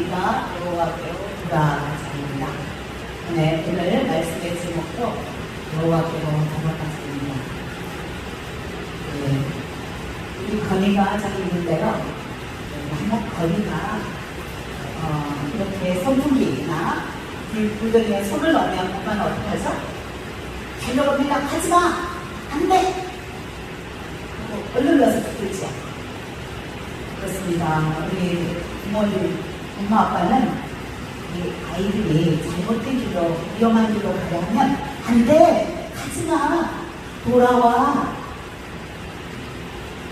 우리가 여호와께로 돌아가자입니다. 네, 오늘 말씀의 제목도 여호와께로 돌아가자입니다. 네, 우리 건이가 저기 있는 대로 한번 건이가 이렇게 선풍기나 불덩이에 손을 넣으면 보면 어떻게 하죠? 달려갑니다. 하지마! 안 돼! 얼른 가서 붙들지. 그렇습니다. 우리 부모님, 엄마, 아빠는 이 아이들이 잘못된 길로, 위험한 길로 가려 하면 안 돼! 가지마! 돌아와!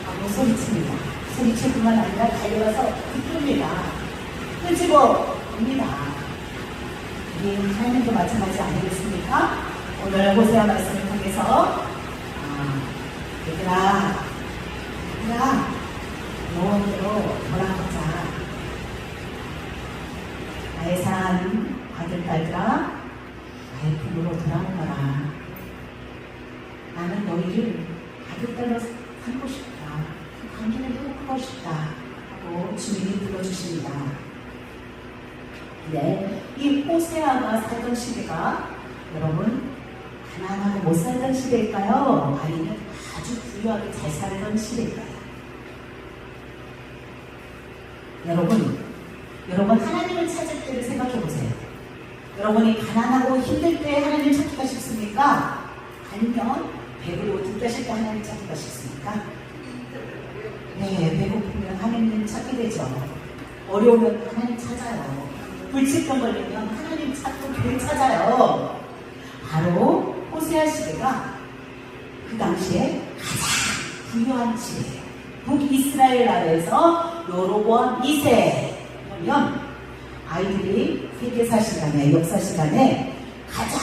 하고 소리칩니다. 소리칠 뿐만 아니라 달려가서 붙듭니다. 끄집어 옵니다. 우리 하나님도 마찬가지 아니겠습니까? 오늘 호세아 말씀을 통해서 얘들아 영원대로 돌아가자. 나의 사랑하는 아들, 딸들아, 나의 품으로 돌아오너라. 나는 너희를 아들, 딸로 삼고 싶다. 그 관계를 회복하고 싶다. 하고 주님이 불러주십니다. 네, 이 호세아가 살던 시대가 여러분 가난하고 못 살던 시대일까요? 아니면 아주 부유하게 잘 살던 시대일까요? 여러분 하나님을 찾을 때를 생각해 보세요. 여러분이 가난하고 힘들 때 하나님 찾기가 쉽습니까? 아니면 배부르고 뒷가실 때 하나님 찾기가 쉽습니까? 네, 배고프면 하나님 찾게 되죠. 어려우면 하나님 찾아요. 불치병 걸리면 하나님 찾고 교회 찾아요. 바로 호세아 시대가 그 당시에 가장 부유한 시대예요. 북이스라엘 나라에서 여로보암 2세면 아이들이 세계사 시간에, 역사 시간에 가장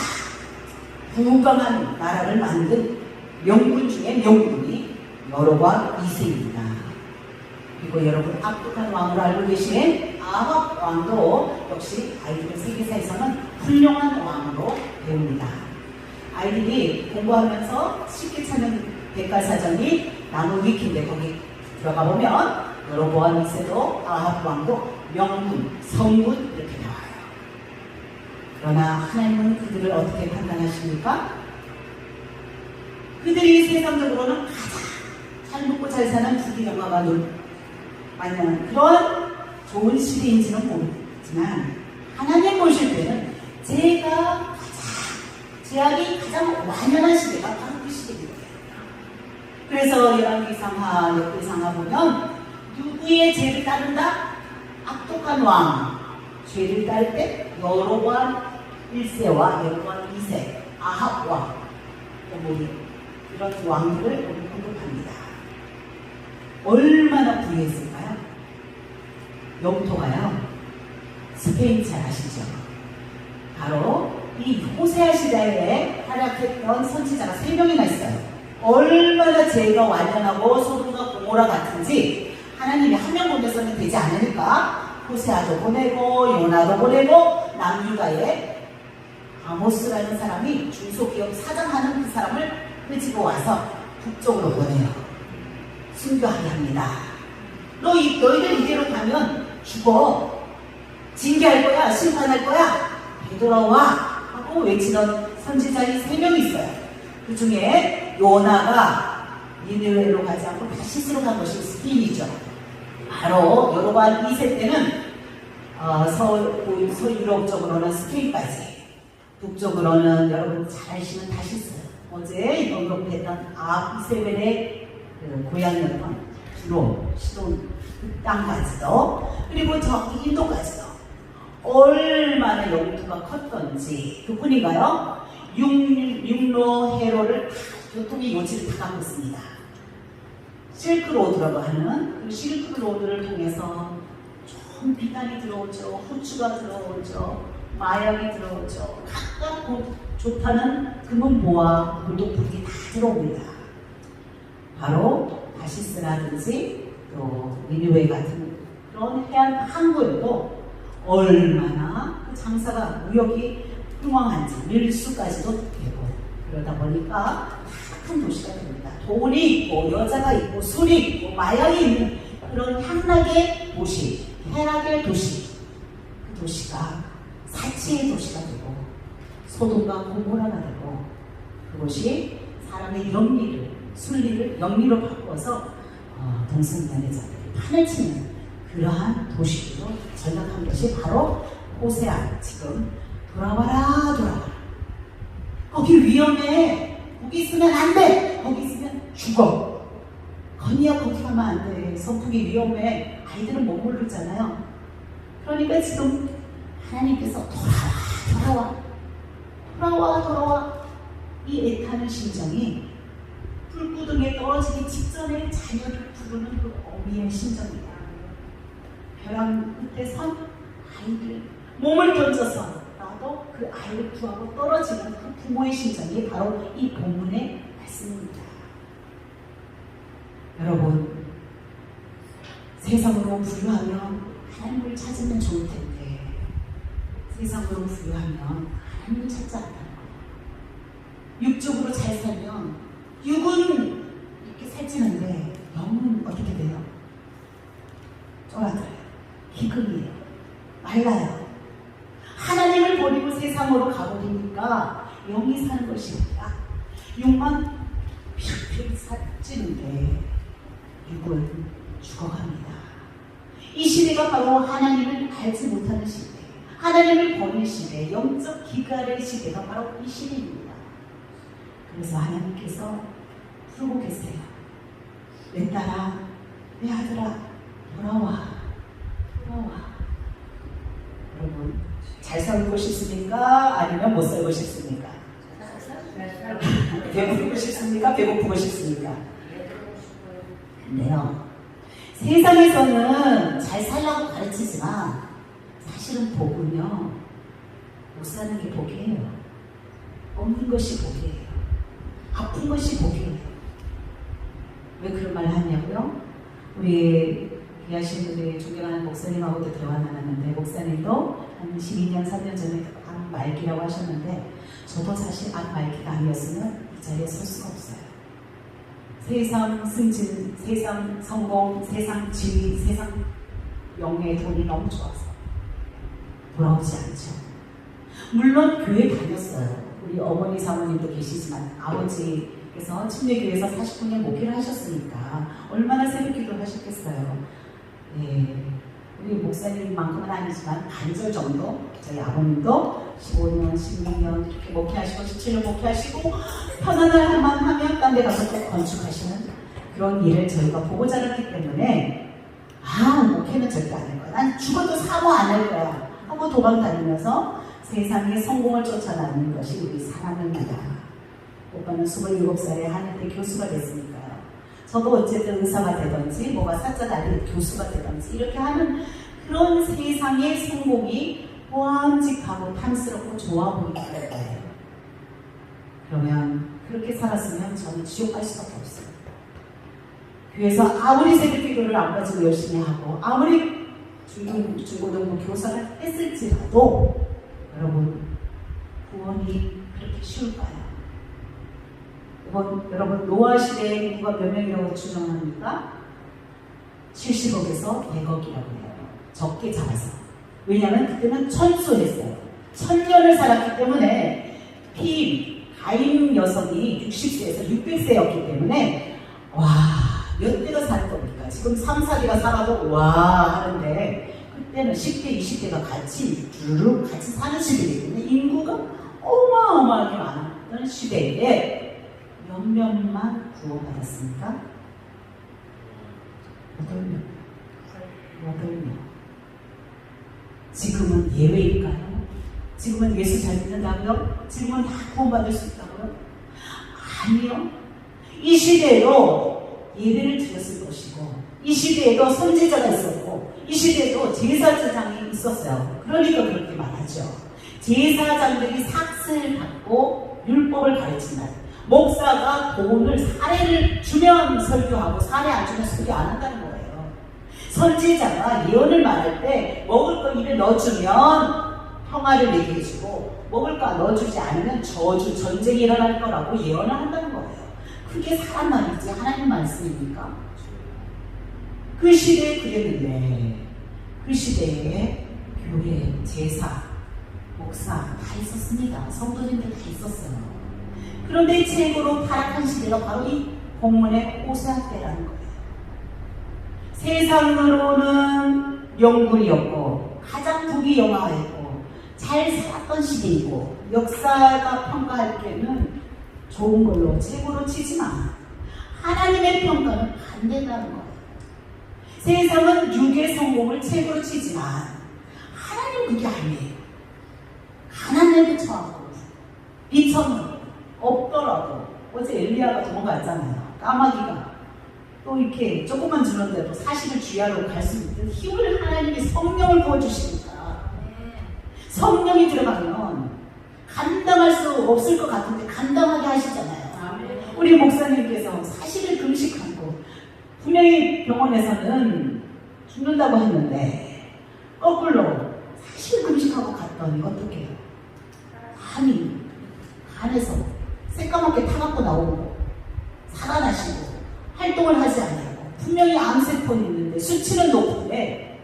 부강한 나라를 만든 명군 중에 명군이 여로보암 2세입니다. 그리고 여러분 악독한 왕으로 알고 계신 아합 왕도 역시 아이들의 세계사에서는 훌륭한 왕으로 배웁니다. 아이들이 공부하면서 쉽게 찾는 백과사전이 나무 위키인데 거기 들어가 보면 여로보암 2세도 아합 왕도 명군, 성군 이렇게 나와요. 그러나 하나님은 그들을 어떻게 판단하십니까? 그들이 세상적으로는 가장 잘 먹고 잘 사는 부귀영화가 만난 그런 좋은 시대인지는 모르지만 하나님 보실 때는 제약이 가장 완연한 시대가 바로 그 시대입니다. 그래서 열왕기상하, 역대상하 보면 누구의 죄를 따른다? 악독한 왕. 죄를 따를 때 여로보암 1세와 여로보암 2세, 아합 왕, 이런 왕들을 언급합니다. 얼마나 부유했을까요? 영토가요. 스페인 잘 아시죠? 바로 이 호세아 시대에 활약했던 선지자가 3명이나 있어요. 얼마나 죄가 완연하고 소돔과 고모라 같은지 하나님이 한 명 보내서는 되지 않으니까 호세아도 보내고 요나도 보내고 남유다에 아모스라는 사람이 중소기업 사장하는 그 사람을 끄집어 와서 북쪽으로 보내요. 순교하게 합니다. 너희들 이대로 가면 죽어. 징계할 거야. 심판할 거야. 되돌아와. 하고 외치던 선지자이 3명이 있어요. 그 중에 요나가 니느웨로 가지 않고 다시스로 간 것이 스페인이죠. 바로 여로보암 2세 때는 서유럽 쪽으로는 스페인까지, 북쪽으로는 여러분 잘 아시는 다시스, 어제 언급했던 이세벨의 고향이었던 주로 시돈 그 땅까지도, 그리고 저기 인도까지도 얼마나 영토가 컸던지. 그뿐인가요? 육로 해로를 교통의 요지를 다 갖고 있습니다. 실크로드라고 하는 그 실크로드를 통해서 좀 비단이 들어오죠. 후추가 들어오죠. 마약이 들어오죠. 각각 좋다는 금은보화, 물도풀이 다 들어옵니다. 바로 다시스라든지 또 니느웨 같은 그런 해안 항구에도 얼마나 그 장사가 무역이 흥왕한지 밀수까지도 되고 그러다 보니까 큰 도시가 됩니다. 돈이 있고 여자가 있고 술이 있고 마약이 있는 그런 향락의 도시, 쾌락의 도시, 가치의 도시가 되고 소돔과 고모라가 되고 그것이 사람의 영리를 순리를 영리로 바꾸어서 동성연애자들이 판을 치는 그러한 도시로 전락한 것이 바로 호세아. 지금 돌아와라 돌아와라. 거기 위험해. 거기 있으면 안 돼. 거기 있으면 죽어. 건이야 거기 가면 안 돼. 선풍이 위험해. 아이들은 못 모르잖아요. 그러니까 지금 하나님께서 돌아와 이 애타는 심정이 불구덩이에 떨어지기 직전에 자녀를 부르는 그 어미의 심정이다. 벼랑 끝에 선 아이들 몸을 던져서 나도 그 아이를 구하고 떨어지는 그 부모의 심정이 바로 이 본문의 말씀입니다. 여러분, 세상으로 부유하면 하나님을 찾으면 좋을 텐데 세상으로 부유하면 하나님을 찾지 않다는 거예요. 육적으로 잘 살면 육은 이렇게 살찌는데 영은 어떻게 돼요? 쫄아들어요. 기근이에요. 말라요. 하나님을 버리고 세상으로 가버리니까 영이 사는 것이 아니라 육만 픽픽 살찌는데 육은 죽어갑니다. 이 시대가 바로 하나님을 알지 못하는 시대, 하나님을 버린 시대, 영적 기갈의 시대가 바로 이 시대입니다. 그래서 하나님께서 부르고 계세요. 내 딸아, 내 아들아, 돌아와. 여러분, 잘 살고 싶습니까? 아니면 못 살고 싶습니까? 배고프고 싶습니까? 배고프고 싶습니까? 근데요, 세상에서는 잘 살라고 가르치지만 사실은 복은요, 못 사는 게 복이에요. 없는 것이 복이에요. 아픈 것이 복이에요. 왜 그런 말을 하냐고요? 우리 귀하신 우리 존경하는 목사님하고도 대화 나눴는데, 목사님도 한 12년, 3년 전에 암 말기라고 하셨는데, 저도 사실 암 말기가 아니었으면 이 자리에 설 수가 없어요. 세상 승진, 세상 성공, 세상 지위, 세상 명예, 돈이 너무 좋아서 돌아오지 않죠. 물론 교회 다녔어요. 우리 어머니, 사모님도 계시지만 아버지께서 침례교회에서 49년 목회를 하셨으니까 얼마나 새벽기도를 하셨겠어요. 네, 우리 목사님만큼은 아니지만 반절 정도 저희 아버님도 15년, 16년 이렇게 목회하시고 17년 목회하시고 편안할만 하면 딴 데 가서 또 건축하시는 그런 일을 저희가 보고 자랐기 때문에 목회는 절대 안 할 거야. 난 죽어도 사모 안 할 거야 하고 도망 다니면서 세상의 성공을 쫓아다니는 것이 우리 사람입니다. 오빠는 27살에 한의대 교수가 됐으니까요. 저도 어쨌든 의사가 되든지 뭐가 사자다리 교수가 되든지 이렇게 하는 그런 세상의 성공이 보암직하고 탐스럽고 좋아 보이는 거예요. 그러면 그렇게 살았으면 저는 지옥 갈 수밖에 없어요. 그래서 아무리 새벽기도를 안 가지고 열심히 하고 아무리 중고등부 교사를 했을지라도 여러분, 구원이 그렇게 쉬울까요? 여러분, 노아 시대에 인구가 몇 명이라고 추정합니까? 70억에서 100억이라고 해요. 적게 잡아서. 왜냐하면 그때는 천수했어요. 1000년을 살았기 때문에 가인 여성이 60세에서 600세였기 때문에 몇 대가 사는 겁니까? 지금 3, 4대가 살아도 하는데 그때는 10대, 20대가 같이 주르륵 같이 사는 시대이기 때문에 인구가 어마어마하게 많았던 시대에 몇 명만 구원받았습니까? 8명. 지금은 예외일까요? 지금은 예수 잘 믿는다고요? 지금은 다 구원받을 수 있다고요? 아니요. 이 시대에도 예배를 드렸을 것이고 이 시대에도 선지자가 있었고 이 시대에도 제사장이 있었어요. 그러니까 그렇게 말하죠. 제사장들이 삭슬 받고 율법을 가르친다. 목사가 돈을 사례를 주면 설교하고 사례 안 주면 설교 안 한다는 거예요. 선지자가 예언을 말할 때 먹을 거 입에 넣어주면 평화를 얘기해주고 먹을 거 넣어주지 않으면 저주, 전쟁이 일어날 거라고 예언을 한다는 거예요. 그게 사람 말이지 하나님 말씀입니까? 그 시대에 그랬는데 그 시대에 교회, 제사 목사 다 있었습니다. 성도님들 다 있었어요. 그런데 최고로 타락한 시대가 바로 이 본문의 호세아 때라는 거예요. 세상으로는 명분이었고 가장 부귀영화했고 잘 살았던 시대이고 역사가 평가할 때는 좋은 걸로 최고로 치지만 하나님의 평가는 반대라는 거예요. 세상은 육의 성공을 최고로 치지만 하나님은 그게 아니에요. 가난해도 처하고 비천은 없더라도 어제 엘리야가 도망갔잖아요. 까마귀가 또 이렇게 조금만 주는데도 사실을 주야로 갈 수 있는 힘을 하나님이 성령을 부어주시니까 성령이 들어가면 감당할 수 없을 것 같은데 감당하게 하시잖아요. 우리 목사님께서 사실을 금식하고 분명히 병원에서는 죽는다고 했는데 거꾸로 사실 금식하고 갔더니 어떻게 해요? 간에서 새까맣게 타갖고 나오고 살아나시고 활동을 하지 않냐고. 분명히 암세포는 있는데 수치는 높은데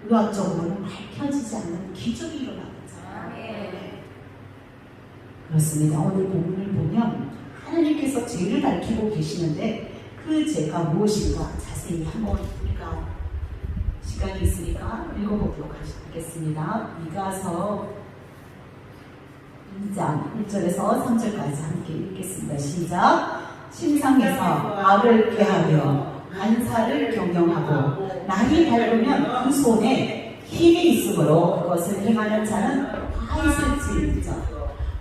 의학적으로는 밝혀지지 않는 기적이 일어나거든요. 그렇습니다. 오늘 본문을 보면 하나님께서 죄를 밝히고 계시는데 그 죄가 무엇인가 자세히 한번 우리가 시간이 있으니까 읽어보도록 하겠습니다. 미가서 2장 1절에서 3절까지 함께 읽겠습니다. 시작. 심상에서 악을 꾀하며 간사를 경영하고 날이 밝으면 그 손에 힘이 있으므로 그것을 행하는 자는 다 있을지니라.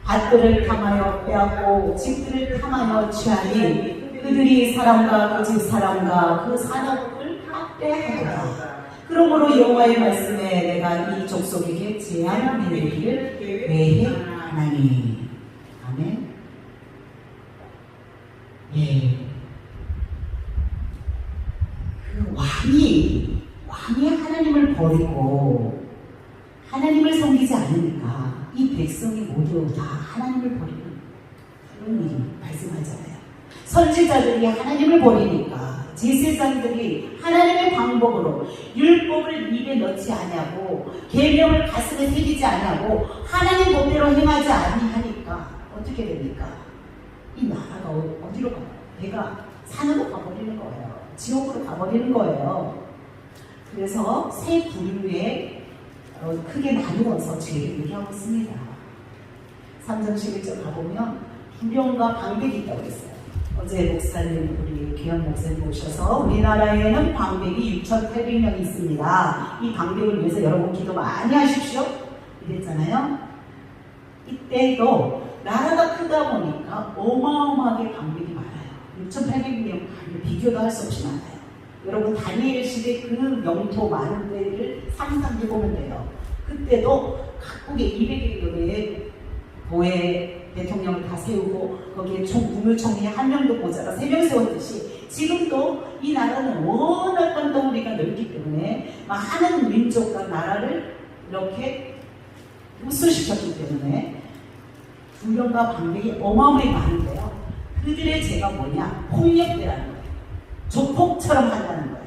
밭들을 탐하여 빼앗고 집들을 탐하여 취하니 그들이 사람과 그 집 사람과 그 산업을 다 빼앗하도다. 그러므로 여호와의 말씀에 내가 이 족속에게 재앙을 내리기를 계획하나니. 아멘. 예. 그 왕이 하나님을 버리고 하나님을 섬기지 않으니까 이 백성이 모두 다 하나님을 버리는 그런 일이 발생하잖아요. 선지자들이 하나님을 버리니까 제사장들이 하나님의 방법으로 율법을 입에 넣지 않냐고 계명을 가슴에 새기지 않냐고 하나님 법대로 행하지 아니하니까 어떻게 됩니까? 이 나라가 어디로 가요? 배가 산으로 가버리는 거예요. 지옥으로 가버리는 거예요. 그래서 세 부류에 크게 나누어서 죄를 얘기하고 있습니다. 3장 11절 가보면 두려움과 방백이 있다고 했어요. 어제 목사님, 우리 기현 목사님 오셔서 우리나라에는 방백이 6,800명이 있습니다. 이 방백을 위해서 여러분 기도 많이 하십시오. 이랬잖아요. 이때도 나라가 크다 보니까 어마어마하게 방백이 많아요. 6,800명 비교도 할 수 없이 많아요. 여러분 다니엘 시대 그 영토 많은 데를 상상해 보면 돼요. 그때도 각국에 200여 개의 도에 대통령을 다 세우고 거기에 국무총리 한 명도 모자라 3명 세웠듯이 지금도 이 나라는 워낙 땅덩어리가 넓기 때문에 많은 민족과 나라를 이렇게 흡수시켰기 때문에 두려움과 방백이 어마어마하게 많은데요. 그들의 죄가 뭐냐? 폭력배라는 거예요. 조폭처럼 한다는 거예요.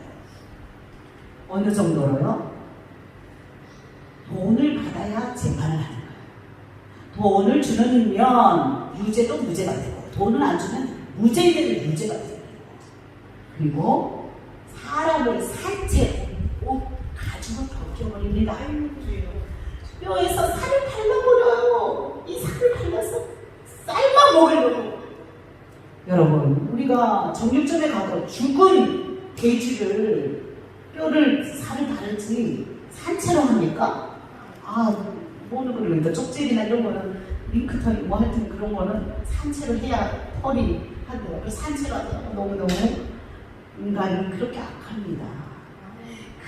어느 정도로요? 돈을 받아야 재판을 하는 거예요. 돈을 주면 유죄도 무죄가 되고 돈을 안 주면 무죄인데도 유죄가 되고 그리고 사람을 산채로 가지고 벗겨버립니다. 뼈에서 살을 발라버려요. 이 살을 발라서 쌀만 먹으려고. 여러분 우리가 정육점에 가서 죽은 돼지를 뼈를 살을 바르지 산채로 합니까? 뭐는 그러니까 쪽제비나 이런 거는 링크털이 뭐 하여튼 그런 거는 산채로 해야 털이 하더라고요. 그래서 산채로 하더라고요. 너무너무 인간이 그렇게 악합니다.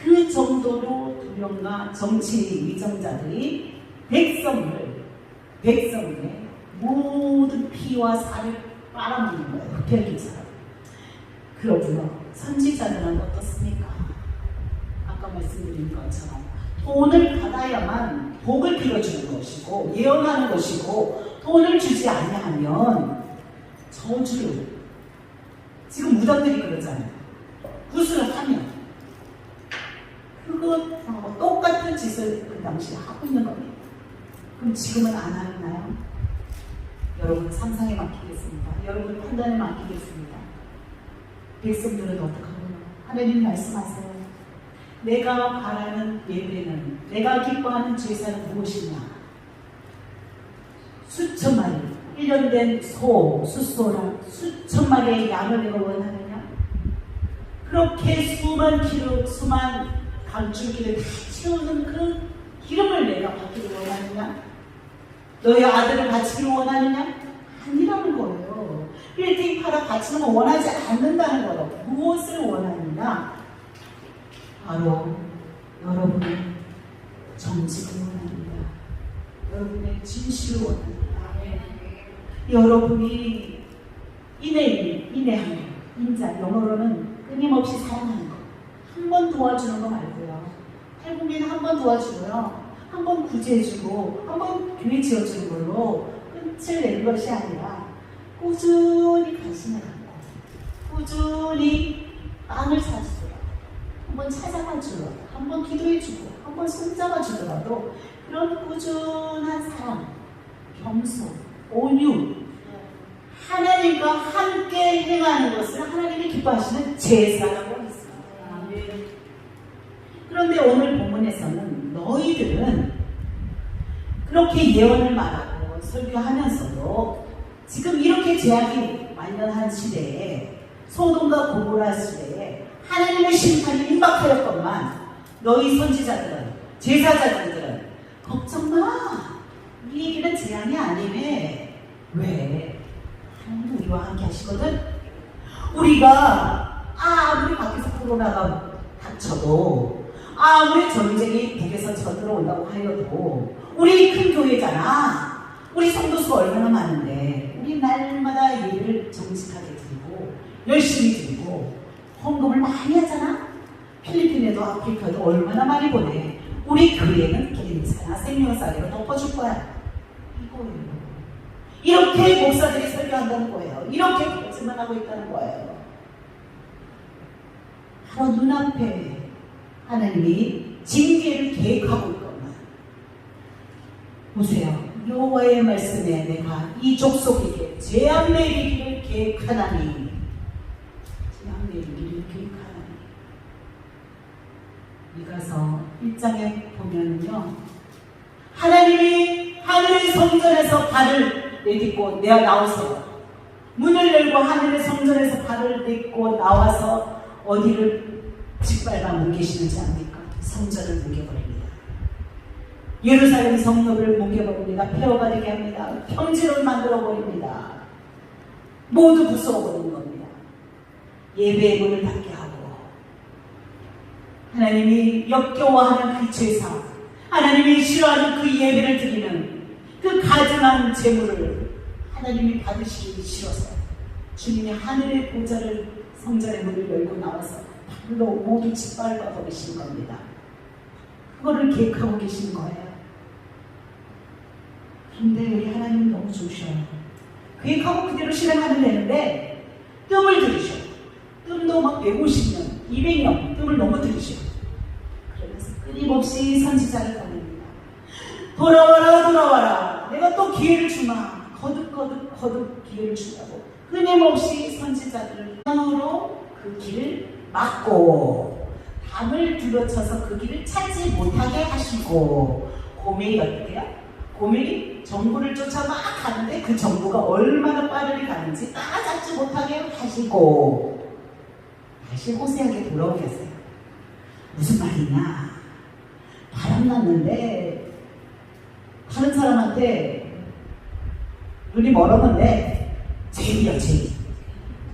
그 정도로 두려움과 정치 위정자들이 백성의 모든 피와 살을 빨아먹는 거예요. 흡혈귀처럼. 그렇군요. 선지자들은 어떻습니까? 아까 말씀드린 것처럼 돈을 받아야만 복을 빌어주는 것이고 예언하는 것이고 돈을 주지 아니하면 저주를 지금 무당들이 그러잖아요. 구슬을 하면 그거 똑같은 짓을 그 당시에 하고 있는 겁니다. 그럼 지금은 안 하나요? 여러분 상상에 맡기겠습니다. 여러분 판단에 맡기겠습니다. 백성들은 어떡하고요? 하나님 말씀하세요. 내가 바라는 예배는, 내가 기뻐하는 제사는 무엇이냐? 수천 마리, 1년 된 소, 숫소랑 수천 마리의 양을 내가 원하느냐? 그렇게 수만 강줄기를 다 채우는 그 기름을 내가 받기를 원하느냐? 너의 아들을 바치기를 원하느냐? 아니라는 거예요. 빌딩 팔아 바치는 거 원하지 않는다는 거예요. 무엇을 원하느냐? 바로 여러분의 정직을 원합니다. 여러분의 진실을 원합니다. 여러분이 인내하는 인자, 영어로는 끊임없이 사랑하는 것. 한 번 도와주는 거 말고요. 탈북민은 한 번 도와주고요. 한 번 구제해주고 한 번 교회 지어주는 걸로 끝을 내는 것이 아니라 꾸준히 관심을 갖고 꾸준히 빵을 사주더라도 한 번 찾아가 주더라도 한 번 기도해주고 한 번 손잡아 주더라도 그런 꾸준한 사랑, 겸손, 온유, 하나님과 함께 행하는 것을 하나님이 기뻐하시는 제사라고 했습니다. 그런데 오늘 본문에서는 너희들은 그렇게 예언을 말하고 설교하면서도 지금 이렇게 제약이 만연한 시대에, 소돔과 고모라 시대에 하나님의 심판이 임박하였건만 너희 선지자들은, 제사자들은 걱정 마. 우리에게는 재앙이 아니네. 왜? 하나님 우리와 함께 하시거든. 우리가 아무리 밖에서 코로나가 닥쳐도, 아무리 전쟁이 북에서 쳐들어온다고 하여도 우리 큰 교회잖아. 우리 성도수가 얼마나 많은데 우리 날마다 예배를 정직하게 드리고 열심히 드리고 헌금을 많이 하잖아. 필리핀에도 아프리카에도 얼마나 많이 보내. 우리 교회는 괜찮아. 생명사례로 덮어줄 거야. 이거예요. 이렇게 목사들이 설교한다는 거예요. 이렇게 거짓말 하고 있다는 거예요. 바로 눈앞에 하나님이 징계를 계획하고 있거나, 보세요. 여호와의 말씀에 내가 이 족속에게 재앙 내리기를 계획하나니, 재앙 내리기를 계획하나니. 이가서 1장에 보면요, 하나님이 하늘의 성전에서 발을 내딛고 나오세요. 문을 열고 하늘의 성전에서 발을 딛고 나와서 어디를 짓밟아 뭉개시는지 압니까? 성전을 뭉개버립니다. 예루살렘 성벽을 뭉개버립니다. 폐허가되게 합니다. 평지를 만들어버립니다. 모두 부숴버리는 겁니다. 예배의 문을 닫게 하고, 하나님이 역겨워하는 그 제사, 하나님이 싫어하는 그 예배를 드리는 그 가증한 제물을 하나님이 받으시기 싫어서 주님이 하늘의 보좌를, 성전의 문을 열고 나와서 발로 모두 짓밟아 버리신 겁니다. 그거를 계획하고 계신 거예요. 그런데 우리 하나님 너무 좋으셔요. 계획하고 그대로 실행하면 되는데 뜸을 들이셔. 뜸도 막 150년, 200년 뜸을 너무 들이셔. 그러면서 끊임없이 선지자를 보냅니다. 돌아와라, 돌아와라. 내가 또 기회를 주마. 거듭 기회를 준다고. 끊임없이 선지자들을 으로 그 길을 막고, 담을 둘러쳐서 그 길을 찾지 못하게 하시고, 고멜이 어떻게 해요? 고멜이 정부를 쫓아 막 가는데 그 정부가 얼마나 빠르게 가는지 따라잡지 못하게 하시고, 다시 호세에게 돌아오게 하세요. 무슨 말이냐? 바람 났는데 다른 사람한테 눈이 멀었는데 제일이야, 제일.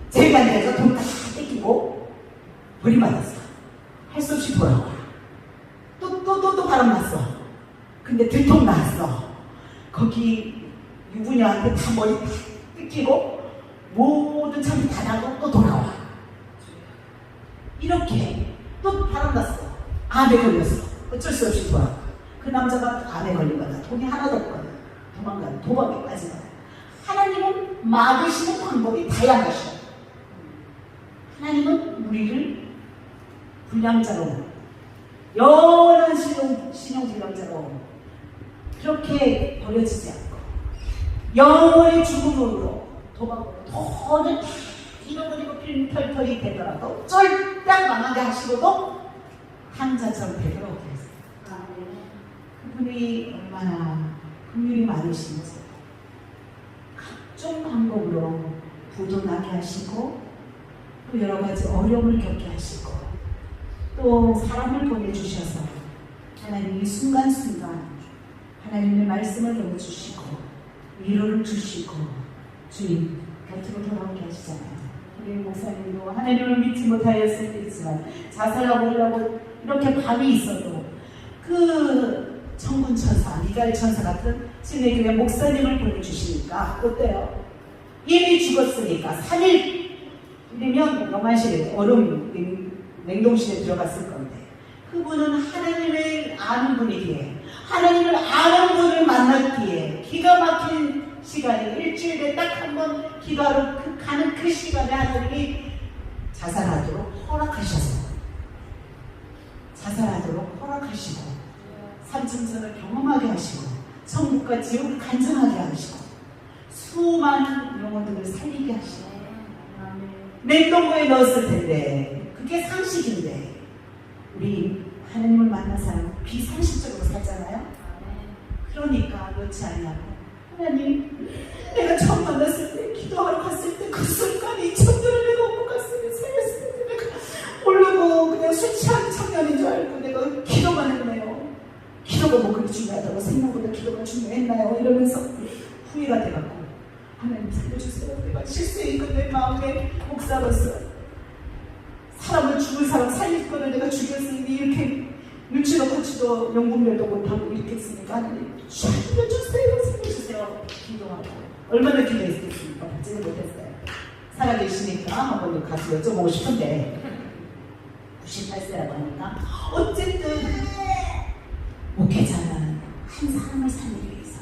제일이 돼서 돈 다 뺏기고 버림받았어. 할 수 없이 돌아와. 또 바람 났어. 근데 들통 나왔어. 거기 유부녀한테 다 머리 다 뜯기고 모든 참이 다 나고 또 돌아와. 이렇게 또 바람 났어. 암에 걸렸어. 어쩔 수 없이 돌아와. 그 남자가 암에 걸리거나 돈이 하나도 없거나 도망가는 도박에까지 가요. 하나님은 막으시는 방법이 다양하셔. 하나님은 우리를 불량자로, 연한 신용불량자로 그렇게 버려지지 않고 영원히 죽음으로 도박으로 돈을 다 잃어버리고 빈털털이 되더라도 쫄딱 망하게 하시고도 항자처럼 되도록 했어요. 그분이 얼마나 긍휼이 많으신지 각종 방법으로 부도 나게 하시고 또 여러 가지 어려움을 겪게 하시고 또 사람을 보내주셔서 하나님이 순간순간 하나님의 말씀을 보내주시고 위로를 주시고 주님 곁으로 돌아오게 하시잖아요. 우리 목사님도 하나님을 믿지 못하였을 때 있지만 자살하고 이렇게 밤이 있어도 그 천군천사, 미가엘 천사 같은 신의 목사님을 보내주시니까 어때요? 이미 죽었으니까 3일이면 영안실에 얼음 냉동실에 들어갔을 건데 그분은 하나님을 아는 분이기에 하나님을 아는 분을 만났기에 기가 막힌 시간에 일주일에 딱 한 번 기도하러 가는 그 시간에 하나님이 자살하도록 허락하셔서 자살하도록 허락하시고 삼층선을 경험하게 하시고 천국과 지옥을 간증하게 하시고 수많은 영혼들을 살리게 하시고 냉동고에 넣었을 텐데 그게 상식인데 우리 하나님을 만난 사람은 비상식적으로 살잖아요. 그러니까 그렇지 않냐고 하나님 내가 처음 만났을 때 기도하러 갔을 때 그 순간에 이 천들을 내가 못 갔으면 살렸을 때 내가 모르고 그냥 술 취한 청년인 줄 알고 내가 기도만 했네요. 기도가 뭐 그렇게 중요하다고 생각보다 기도가 중요했나요? 이러면서 후회가 돼갖고 하나님 살려주세요. 내가 실수했고 내 마음에 목사로서 사람을 죽을 사람 살릴 거를 내가 죽였으니 이렇게 눈치도 같이도 영분별도 못하고 이렇게 했으니까 하나님 살려주세요. 살려주세요. 기도하고 얼마나 기도했겠습니까? 받지는 못했어요. 살아계시니까 한번 가서 여쭤보고 싶은데 98세라고 하니까 어쨌든 목회자는 한 사람을 살리기 위해서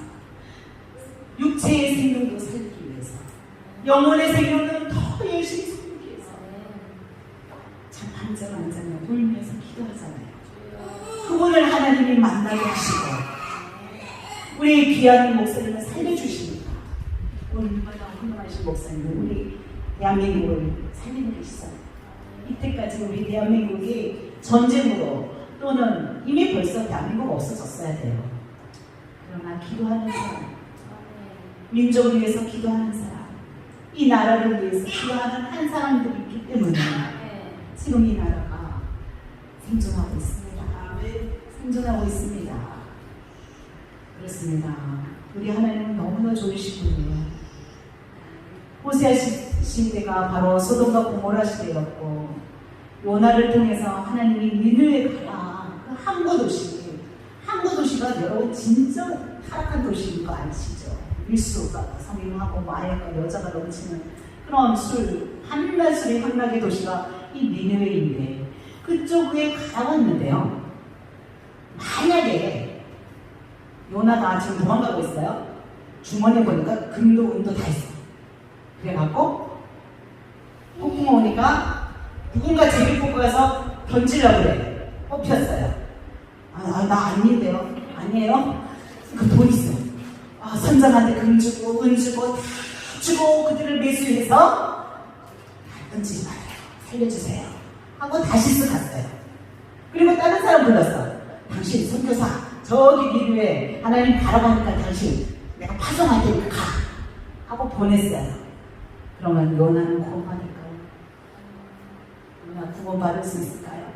육체의 생명도 살리기 위해서 영혼의 생명은 더 열심히 살리기 위해서 참 안전안전하게 울면서 기도하잖아요. 그분을 하나님이 만나게 하시고 우리 귀한 목사님을 살려주시니까 얼마나 훌륭하신 목사님은 우리 대한민국을 살리는 계시잖아요. 이때까지 우리 대한민국이 전쟁으로 또는 이미 벌써 대한민국 없어졌어야 돼요. 그러나 기도하는 사람, 민족을 위해서 기도하는 사람, 이 나라를 위해서 기도하는 한 사람들이 있기 때문에 지금 이 나라가 생존하고 있습니다. 생존하고 있습니다. 그렇습니다. 우리 하나님은 너무나 좋으신 분이에요. 호세아 시대가 바로 소돔과 고모라 시대였고 요나를 통해서 하나님이 니느웨에 가라. 그 항구 도시가 여러분 진짜 타락한 도시인 거 아시죠? 밀수가 성행하고 마약과 여자가 넘치는 그런 한낮술이 한락의 도시가 이 니느웨인데 그쪽에 가봤는데요. 만약에 요나가 지금 도망가고 있어요. 주머니에 보니까 금도 은도 다 있어. 그래갖고 폭풍 오니까 누군가 제비 뽑고 가서 던지려고 그래. 뽑혔어요. 나 아닌데요. 아니에요. 그 돈 있어. 선장한테 금 주고 은 주고 다 주고 그들을 매수해서 던지지 말아요. 살려주세요. 하고 다시 쓱 갔어요. 그리고 다른 사람 불렀어. 당신 선교사 저기 니느웨 하나님 바라보니까 당신 내가 파송할 테니까 가. 하고 보냈어요. 그러면 요나는 구원받을까요? 요나 구원받을 수 있을까요?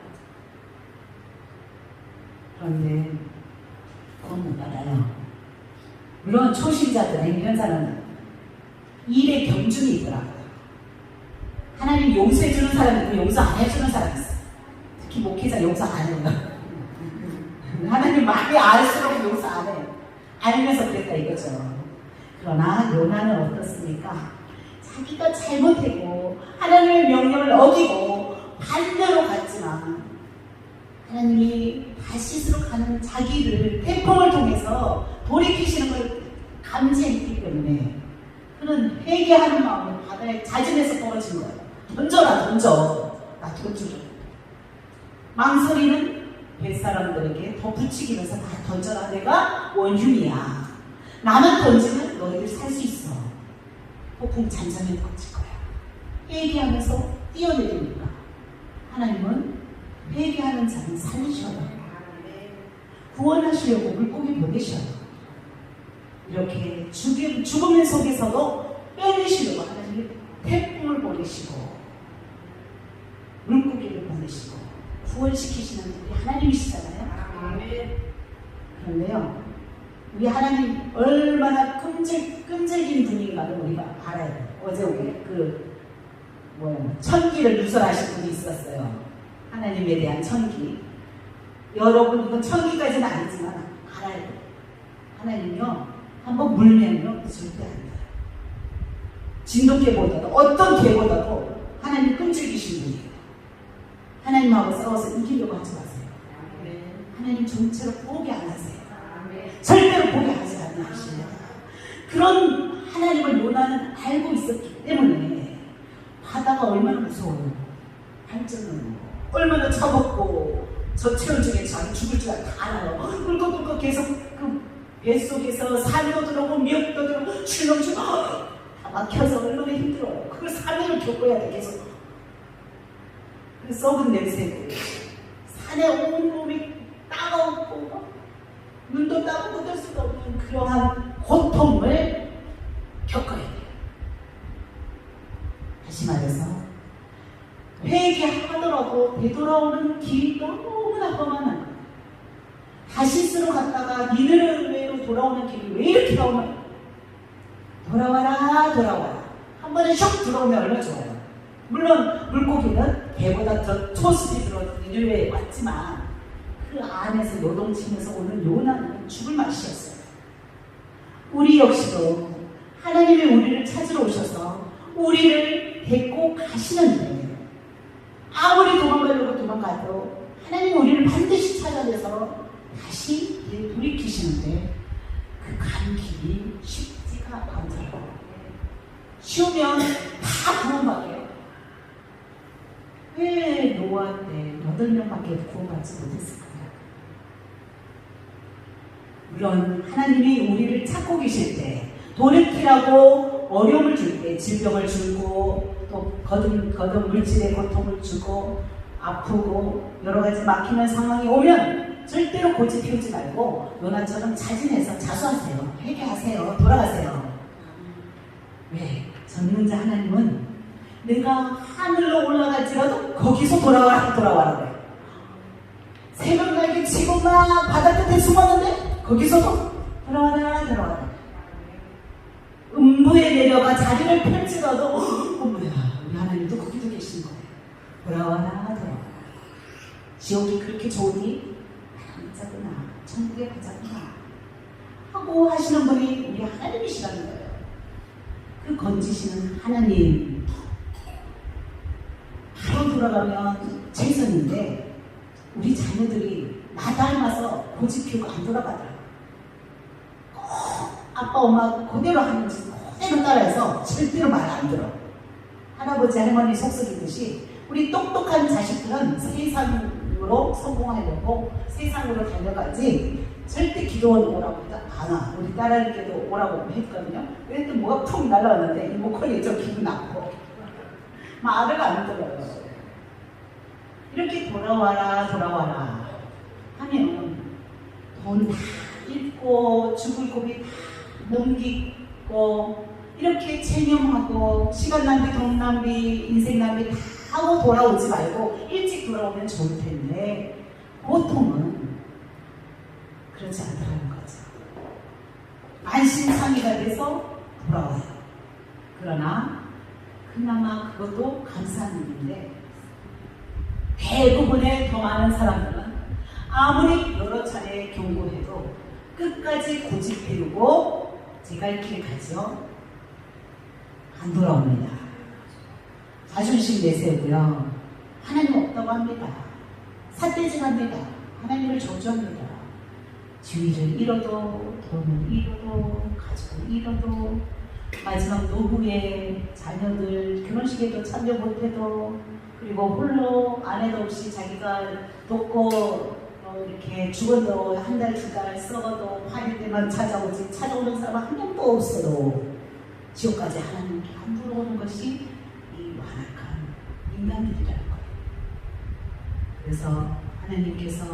그런데 구원 못 받아요. 물론 초신자들은 이런 사람은 일의 경중이 있더라고요. 하나님 용서해주는 사람이 있고 용서 안 해주는 사람이 있어요. 특히 목회자 용서 안 해요. 하나님 많이 알수록 용서 안 해요. 알면서 그랬다 이거죠. 그러나 요나는 어떻습니까? 자기가 잘못했고 하나님의 명령을 어기고 반대로 갔지만 하나님이 다시스로 가는 자기를 태풍을 통해서 돌이키시는 걸 감지했기 때문에 그는 회개하는 마음으로 바다에 자진해서 떨어진 거예요. 던져라 던져. 나 던져줘. 망설이는 뱃사람들에게 더 부추기면서 다 던져라. 내가 원흉이야. 나만 던지면 너희들 살 수 있어. 폭풍 잔잔히 던질 거야. 회개하면서 뛰어내립니까? 하나님은 회개하는 자는 살리셔요. 구원하시려고 물고기 보내셔요. 이렇게 죽음의 속에서도 빼내시려고 하나님이 태풍을 보내시고 물고기를 보내시고 구원시키시는 우리 하나님이시잖아요. 그런데요, 우리 하나님 얼마나 끈질긴 분인가를 우리가 알아야 돼요. 어제 우리 천기를 누설하신 분이 있었어요. 하나님에 대한 천기. 여러분, 이건 천기까지는 아니지만 알아야 돼요. 하나님요, 한번 물면요 절대 안 돼요. 진돗개보다도 어떤 개보다도 하나님 끈질기신 분이에요. 하나님하고 싸워서 이기려고 하지 마세요. 하나님 전체로 포기 안 하세요. 절대로 포기하지 않으십니다. 그런 하나님을 요나는 알고 있었기 때문에 바다가 얼마나 무서워요. 발전은 얼마나 차갑고 저체온증에 자기 죽을 줄 다 알아요. 꿀꺽꿀꺽 계속 그 뱃속에서 살도 들어오고 미역도 들어오고 출렁출렁 다 막혀서 얼마나 힘들어요. 그걸 3일을 겪어야 돼. 계속 그 썩은 냄새고 산에 온몸이 따가웠고 눈도 따가고 뜰 수가 없는 그러한 고통을 겪어야 돼요. 다시 말해서 회개하더라도 되돌아오는 길이 너무나 험한 다시스로 갔다가 니느웨로 돌아오는 길이 왜 이렇게 나오나? 돌아와라 돌아와라. 한 번에 슉 들어오면 얼마나 좋아요. 물론 물고기는 개보다 더 초스피드로 니느웨에 왔지만 그 안에서 요동치면서 오는 요나는 죽을 맛이었어요. 우리 역시도 하나님이 우리를 찾으러 오셔서 우리를 데리고 가시는데 아무리 도망가려고 도망가도 하나님이 우리를 반드시 찾아내서 다시 돌이키시는데 그 가는 길이 쉽지가 않더라고요. 쉬우면 다 구원받아요. 왜 노아 때 8명밖에 구원받지 못했을까요? 물론 하나님이 우리를 찾고 계실 때 돌이키라고 어려움을 줄 때 질병을 주고 또 거듭 물질의 고통을 주고 아프고 여러 가지 막히는 상황이 오면 절대로 고집 피우지 말고 요나처럼 자진해서 자수하세요. 회개하세요. 돌아가세요. 왜? 전능자 하나님은 내가 하늘로 올라갈지라도 거기서 돌아와라 그래. 새벽 날개 치고 막 바다 끝에 숨었는데 거기서도 돌아와라. 음부에 내려가 자리를 펼치더라도 뭐야 우리 하나님도 거기도 계신 거예요. 돌아와라. 지옥이 그렇게 좋으니 가자구나. 천국에 가자구나 하고 하시는 분이 우리 하나님이시라는 거예요. 그 건지시는 하나님 바로 돌아가면 최선인데 우리 자녀들이 나 닮아서 고집 피우고 안 돌아가더라고요. 아빠 엄마 그대로 하는지 그대로 따라해서 절대로 말 안 들어. 할아버지 할머니 속썩이듯이 우리 똑똑한 자식들은 세상으로 성공하려고 세상으로 달려가지 절대 기도원 오라고 안 와. 우리 딸에게도 오라고 했거든요. 그랬더니 뭐가 푹 날라왔는데 리모컨이 좀 기분 나쁘고 말을 안 들어요. 이렇게 돌아와라 하면 돈 다 잃고 죽을 고비 다 넘기고 이렇게 체념하고 시간 낭비, 돈 낭비, 인생 낭비 다 하고 돌아오지 말고 일찍 돌아오면 좋을 텐데 보통은 그렇지 않다는 거죠. 안심상의가 돼서 돌아와요. 그러나 그나마 그것도 감사한 일인데 대부분의 더 많은 사람들은 아무리 여러 차례 경고해도 끝까지 고집 피우고 제 갈 길 가죠. 안 돌아옵니다. 자존심 내세우고요. 하나님 없다고 합니다. 삿대질합니다. 하나님을 저주합니다. 지위를 잃어도 돈을 잃어도 가족을 잃어도 마지막 노후에 자녀들 결혼식에도 참여 못해도 그리고 홀로 아내도 없이 자기가 돕고 이렇게 죽어도 한 달, 두 달 썩어도 화릴 때만 찾아오지 찾아오는 사람 한 명도 없어도 지옥까지 하나님께 안 들어오는 것이 이 완악한 인간들이라는 거예요. 그래서 하나님께서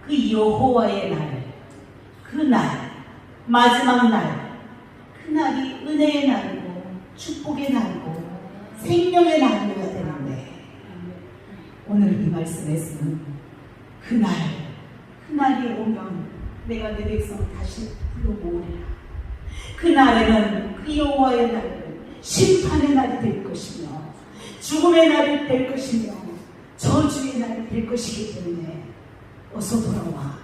그 여호와의 날, 그 날, 마지막 날, 그 날이 은혜의 날이고 축복의 날이고 생명의 날이어야 되는데 오늘 이 말씀에서는 그날이 오면 내가 내 백성을 다시 불러모으리라. 그날에는 그 여호와의 날은 심판의 날이 될 것이며 죽음의 날이 될 것이며 저주의 날이 될 것이기 때문에 어서 돌아와.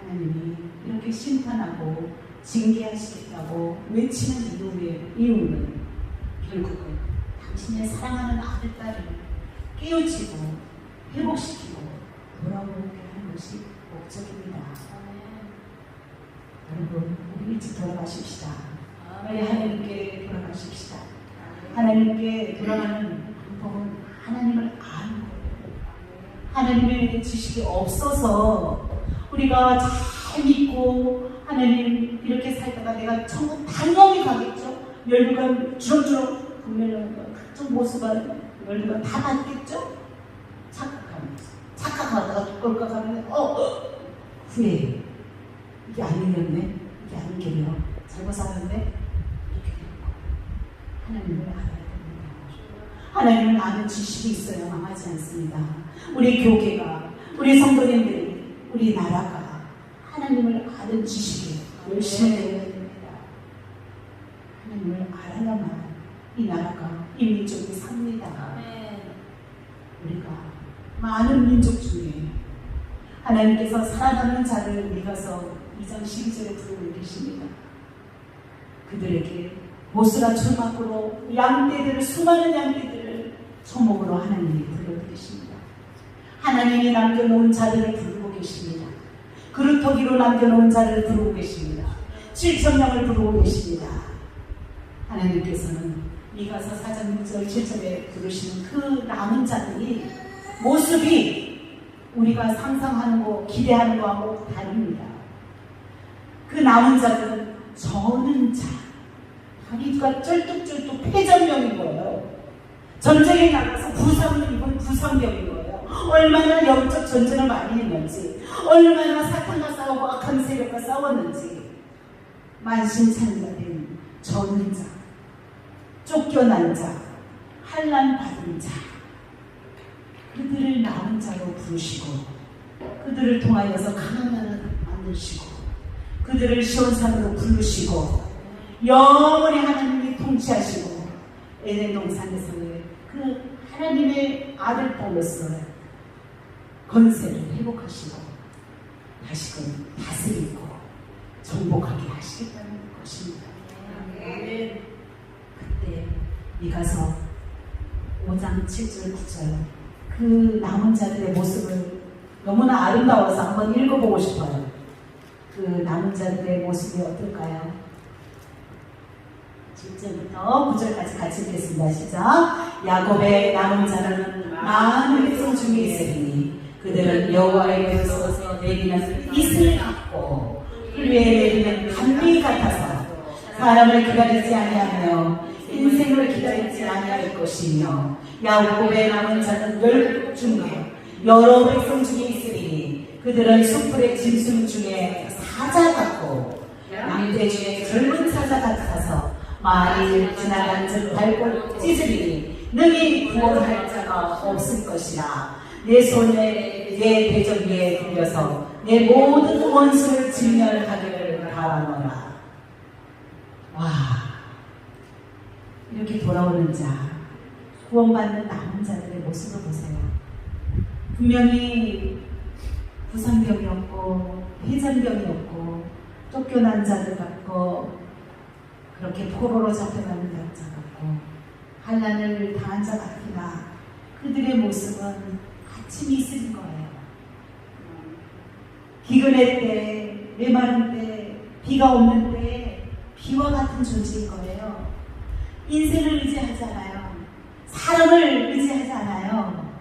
하나님이 이렇게 심판하고 징계하시겠다고 외치는 이유는 결국은 당신의 사랑하는 아들, 딸을 깨우치고 회복시키고 돌아오게 하는 것이 목적입니다. 여러분, 우리 일찍 돌아가십시다. 빨리 하나님께 돌아가십시다. 하나님께 돌아가는 방법은 하나님을 아는 거예요. 하나님의 지식이 없어서 우리가 잘 믿고 하나님 이렇게 살다가 내가 천국 당연히 가겠죠. 열두간 주렁주렁 구매를 각종 모습을 열두간 다 받겠죠. 착각하다가 꼴깍하면 후회. 이게 아니었네. 이게 아닌 게요. 잘못 살았네. 이렇게 되는 거예요. 하나님을 알아야 됩니다. 하나님을 아는 지식이 있어야 망하지 않습니다. 우리 교계가, 우리 성도님들이, 우리 나라가 하나님을 아는 지식에 열심히 되어야 됩니다. 하나님을 알아야만 이 나라가, 이 민족이 삽니다. 우리가 많은 민족 중에 하나님께서 살아남는 자를 믿어서 2장 12절에 부르고 계십니다. 그들에게 모스라 초막으로 양떼들을, 수많은 양떼들을 초목으로 하나님이 불러드리십니다. 하나님이 남겨놓은 자들을 부르고 계십니다. 그루터기로 남겨놓은 자를 부르고 계십니다. 7,000명을 부르고 계십니다. 하나님께서는 미가서 4장 6절 7절에 부르시는 그 남은 자들이 모습이 우리가 상상하는 거, 기대하는 거하고 다릅니다. 그 남은 자들은 저는 자, 다리가 쩔뚝쩔뚝 패전병인 거예요. 전쟁에 나가서 부상을 입은 부상병인 거예요. 얼마나 영적 전쟁을 많이 했는지, 얼마나 사탄과 싸우고 악한 세력과 싸웠는지, 만신창이가 된 저는 자, 쫓겨난 자, 환난 받은 자, 그들을 남은 자로 부르시고 그들을 통하여서 가나안 나라를 만드시고 그들을 시온산으로 부르시고 영원히 하나님이 통치하시고 에덴 동산에서의 그 하나님의 아들 보면서 건세를 회복하시고 다시금 다스리고 정복하게 하시겠다는 것입니다. 그때 미가서 5장 7절 9절 그 남은 자들의 모습을 너무나 아름다워서 한번 읽어보고 싶어요. 그 남은 자들의 모습이 어떨까요? 7절부터 9절까지 같이 읽겠습니다. 시작. 야곱의 남은 자는 많은 백성 중에 있으니 그들은 여호와의 배에서 내리는 이슬 같고 풀 위에 내리는 단비 같아서 사람을 기다리지 아니하며 인생을 기다리지 아니할 것이며 야곱의 남은 자는 열국 중에 여러 백성 중에 있으니 그들은 숯불의 짐승 중에 사자 같고 양떼 중에 젊은 사자 같아서 만일 지나간 즉 밟고 찢으리니 능히 구원할 자가 없을 것이라. 내 손에 내 대적 위에 들려서 내 모든 원수를 진멸하기를 바라노라. 와, 이렇게 돌아오는 자, 구원받는 남은 자들의 모습을 보세요. 분명히 부상병이었고 회전병이었고 쫓겨난 자들 같고 그렇게 포로로 잡혀가는 자 같고 환난을 당한 자 같으나 그들의 모습은 아침이 있을 거예요. 기근의 때, 메마른 때, 비가 오는 때 비와 같은 존재인 거예요. 인생을 의지하지 않아요. 사람을 의지하지 않아요.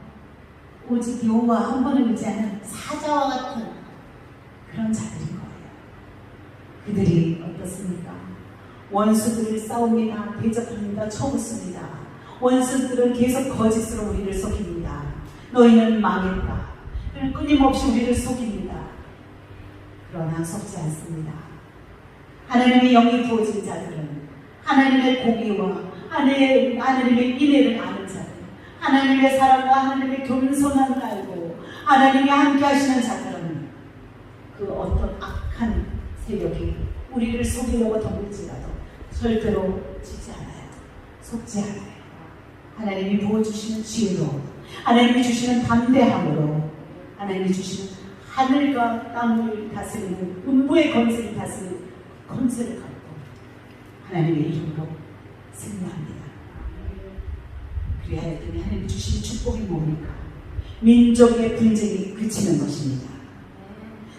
오직 여호와 한 번을 의지하는 사자와 같은 그런 자들인 거예요. 그들이 어떻습니까? 원수들을 싸웁니다. 대적합니다. 쳐붙습니다. 원수들은 계속 거짓으로 우리를 속입니다. 너희는 망했다. 끊임없이 우리를 속입니다. 그러나 속지 않습니다. 하나님의 영이 부어진 자들은 하나님의 공의와 하나님의 인애를 아는 자들, 하나님의 사랑과 하나님의 겸손함을 알고 하나님이 함께 하시는 자들은 그 어떤 악한 세력이 우리를 속이려고 덤빌지라도 절대로 지지 않아요. 속지 않아요. 하나님이 부어주시는 지혜로, 하나님이 주시는 담대함으로, 하나님이 주시는 하늘과 땅을 다스리는 음부의 권세를 다스리는 권세를 갖고 하나님의 이름으로 승리합니다. 그래야 했더니 하나님이 주신 축복이 뭡니까? 민족의 분쟁이 그치는 것입니다.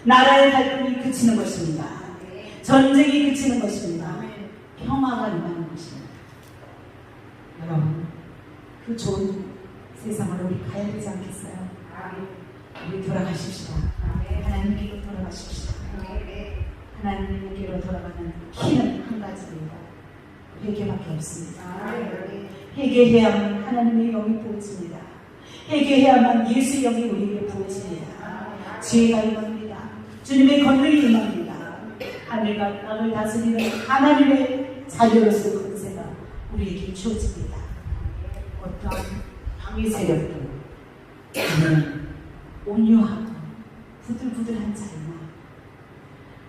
나라의 갈등이 그치는 것입니다. 전쟁이 그치는 것입니다. 평화가 임하는 것입니다. 여러분, 그 좋은 세상으로 우리 가야 되지 않겠어요? 우리 돌아가십시다. 하나님께로 돌아가십시다. 하나님께로 돌아가는 키는 한 가지입니다. 회개밖에 없습니다. 회개해야만 하나님의 영이 부어집니다. 회개해야만 예수의 영이 우리에게 부어집니다. 지혜가 임합니다. 주님의 권능이 임합니다. 하늘과 땅을 다스리는 하나님의 자녀로서의 권세가 우리에게 주어집니다. 어떠한 방위 세력도 우리는 온유하고 부들부들한 자이나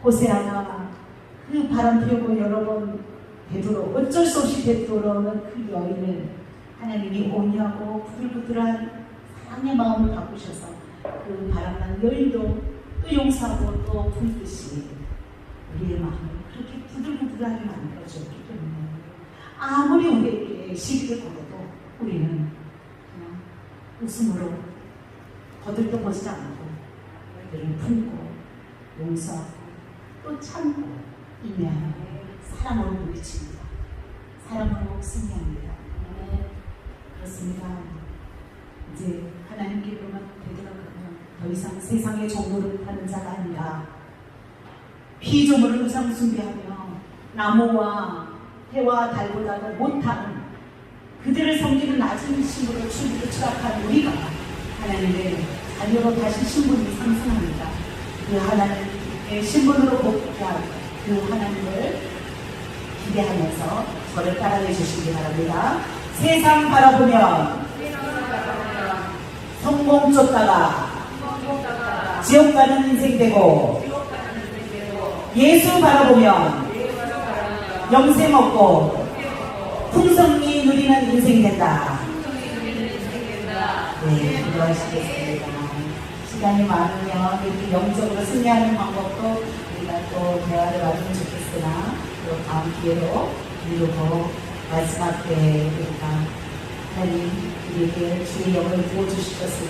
호세아가 그 바람 피우고 여러 번 되돌아 어쩔 수 없이 되돌아오는 그 여인을 하나님이 온유하고 부들부들한 사랑의 마음을 바꾸셔서 그 바람난 여인도 또 용서하고 또 품듯이 우리의 마음을 그렇게 부들부들하게 만들어줬기 때문에 아무리 우리에게 시비를 걸어도 우리는 그냥 웃음으로 거들떠보지 않고 그들을 품고 용서하고 또 참고 인내하고 사랑으로 부딪힙니다. 사랑으로 승리합니다. 그렇습니다. 이제 하나님께로만 되돌아가면 더 이상 세상의 종로를 타는 자가 아니라 피조물을 우상 숭배하며 나무와 해와 달보다도 못한 그들을 섬기는 낮은 신분으로 출비를 추락한 우리가 하나님의 자녀로 다시 신분이 상승합니다. 그 하나님의 신분으로 복귀할 그 하나님을 기대하면서 저를 따라해 주시기 바랍니다. 세상 바라보면 성공 쫓다가 지옥 가는 인생 되고 예수 바라보면 영생 얻고 풍성히 누리는 인생이 된다. 네, 기도하시겠습니다. 시간이 많으면 이렇게 영적으로 승리하는 방법도 우리가 또 대화를 나누면 좋겠으나 또 다음 기회로 미루고 마지막 때에 우리가 하나님 우리에게 주의 영을 부어주실 것을